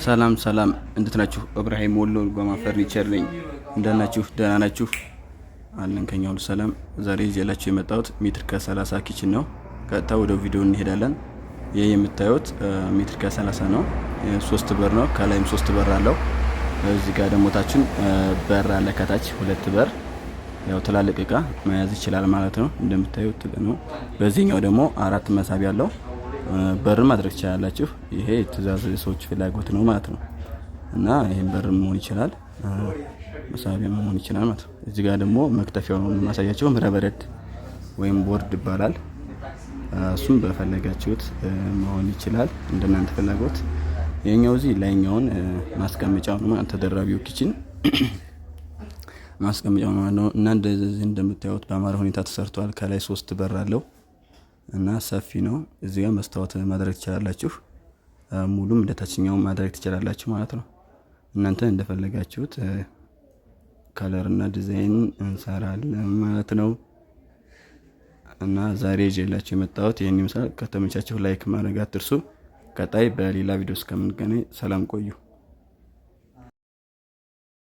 ሰላም ሰላም፣ እንዴት ናችሁ? ኢብራሂም ወሎ ጎማ ፈርኒቸር ነኝ። እንደት ናችሁ? ደህና ናችሁ? አለን ከኛ ሁሉ ሰላም። ዛሬ ይዤላችሁ የመጣሁት ሜትር ከ30 ኪችን ነው። ቀጥታ ወደ ቪዲዮ እንሄዳለን። ይሄ የምታዩት ሜትር ከ30 ነው። 3 በር ነው። ከላይም 3 በር አለው። እዚህ ጋር ደግሞ ታችን በር አለ። ከታች 2 በር፣ ያው ትላልቅ እቃ መያዝ ይችላል ማለት ነው። እንደምታዩት ነው። በዚህኛው ደግሞ 4 መሳቢያ አለው። በር ማድረግ ይችላልላችሁ። ይሄ ትእዛዝ ሰዎች ፍላጎት ነው ማለት ነው። እና ይሄን በር መሆን ይችላል፣ መሳቢያ መሆን ይችላል ማለት ነው። እዚህ ጋር ደግሞ መክተፊያው ነው ማሳያችሁ። ምረበረድ ወይም ቦርድ ይባላል። እሱም በፈለጋችሁት መሆን ይችላል እንደናንተ ፍላጎት። የኛው እዚህ ላይኛውን ማስቀመጫው ነው ማለት ተደራቢው ኪችን ማስቀመጫው ነው። እና እንደዚህ እንደምታዩት በአማረ ሁኔታ ተሰርቷል። ከላይ 3 በር አለው እና ሰፊ ነው። እዚህ ጋር መስታወት ማድረግ ትችላላችሁ። ሙሉም እንደታችኛው ማድረግ ትችላላችሁ ማለት ነው። እናንተ እንደፈለጋችሁት ከለር እና ዲዛይን እንሰራለን ማለት ነው። እና ዛሬ ይዤላችሁ የመጣሁት ይሄን ይመስላል። ከተመቻችሁ ላይክ ማድረግ አትርሱ። ቀጣይ በሌላ ቪዲዮ እስከምንገናኝ ሰላም ቆዩ።